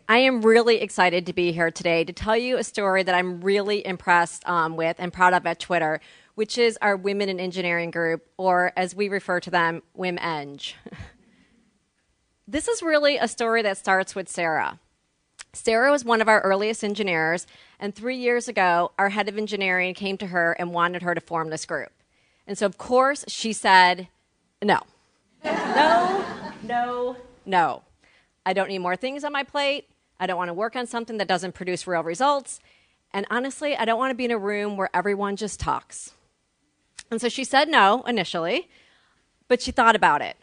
I am really excited to be here today to tell you a story that I'm really impressed with and proud of at Twitter, which is our Women in Engineering group, or as we refer to them, WomEng. This is really a story that starts with Sarah. Sarah was one of our earliest engineers, and 3 years ago, our head of engineering came to her and wanted her to form this group. And so, of course, she said, no. No. I don't need more things on my plate. I don't want to work on something that doesn't produce real results. And honestly, I don't want to be in a room where everyone just talks. And so she said no initially, but she thought about it.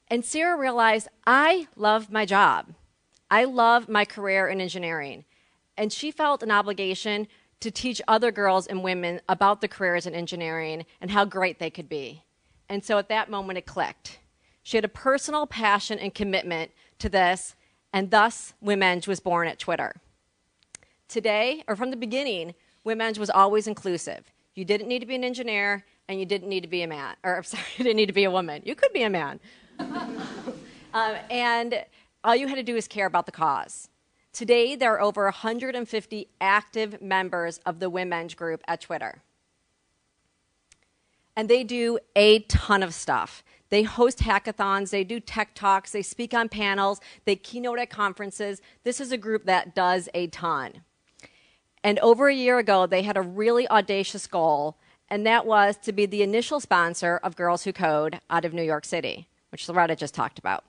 And Sarah realized, I love my job. I love my career in engineering. And she felt an obligation to teach other girls and women about the careers in engineering and how great they could be. And so at that moment, it clicked. She had a personal passion and commitment to this, and thus WomEng was born at Twitter. Today, or from the beginning, WomEng was always inclusive. You didn't need to be an engineer, and you didn't need to be a man. You didn't need to be a woman. You could be a man. And all you had to do is care about the cause. Today, there are over 150 active members of the WomEng group at Twitter. And they do a ton of stuff. They host hackathons, they do tech talks, they speak on panels, they keynote at conferences. This is a group that does a ton. And over a year ago, they had a really audacious goal, and that was to be the initial sponsor of Girls Who Code out of New York City, which Loretta just talked about.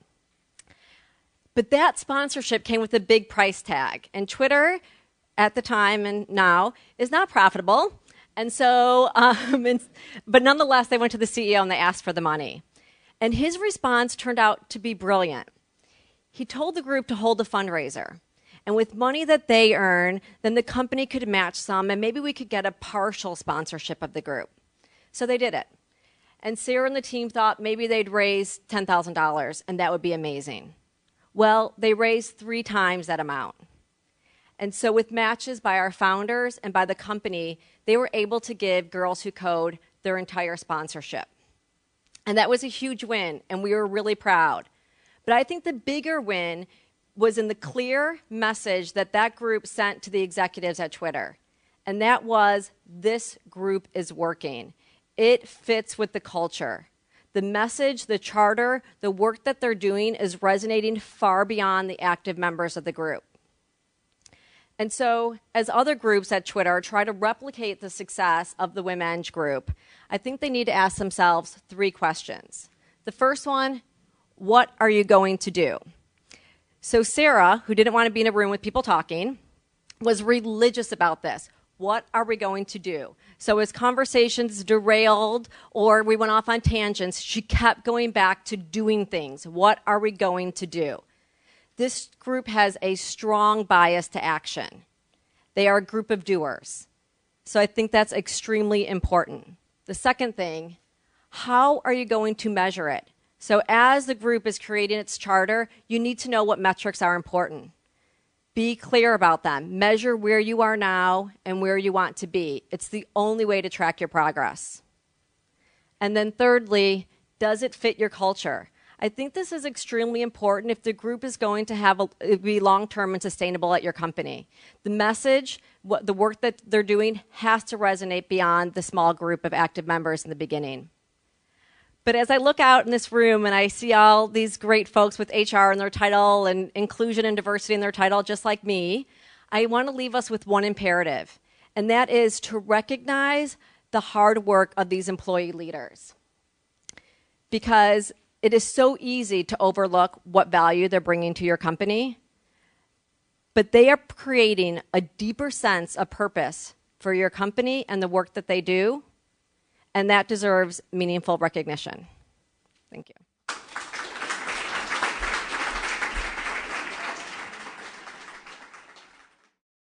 But that sponsorship came with a big price tag, and Twitter, at the time and now, is not profitable. And so, but nonetheless, they went to the CEO and they asked for the money. And his response turned out to be brilliant. He told the group to hold a fundraiser. And with money that they earn, then the company could match some, and maybe we could get a partial sponsorship of the group. So they did it. And Sarah and the team thought maybe they'd raise $10,000, and that would be amazing. Well, they raised 3 times that amount. And so with matches by our founders and by the company, they were able to give Girls Who Code their entire sponsorship. And that was a huge win, and we were really proud. But I think the bigger win was in the clear message that that group sent to the executives at Twitter. And that was, this group is working. It fits with the culture. The message, the charter, the work that they're doing is resonating far beyond the active members of the group. And so, as other groups at Twitter try to replicate the success of the WomEng group, I think they need to ask themselves 3 questions. The first one, what are you going to do? So Sarah, who didn't want to be in a room with people talking, was religious about this. What are we going to do? So as conversations derailed or we went off on tangents, she kept going back to doing things. What are we going to do? This group has a strong bias to action. They are a group of doers. So I think that's extremely important. The second thing, how are you going to measure it? So as the group is creating its charter, you need to know what metrics are important. Be clear about them. Measure where you are now and where you want to be. It's the only way to track your progress. And then thirdly, does it fit your culture? I think this is extremely important if the group is going to be long-term and sustainable at your company. The message, the work that they're doing has to resonate beyond the small group of active members in the beginning. But as I look out in this room and I see all these great folks with HR in their title and inclusion and diversity in their title, just like me, I want to leave us with one imperative, and that is to recognize the hard work of these employee leaders. Because it is so easy to overlook what value they're bringing to your company, but they are creating a deeper sense of purpose for your company and the work that they do, and that deserves meaningful recognition. Thank you.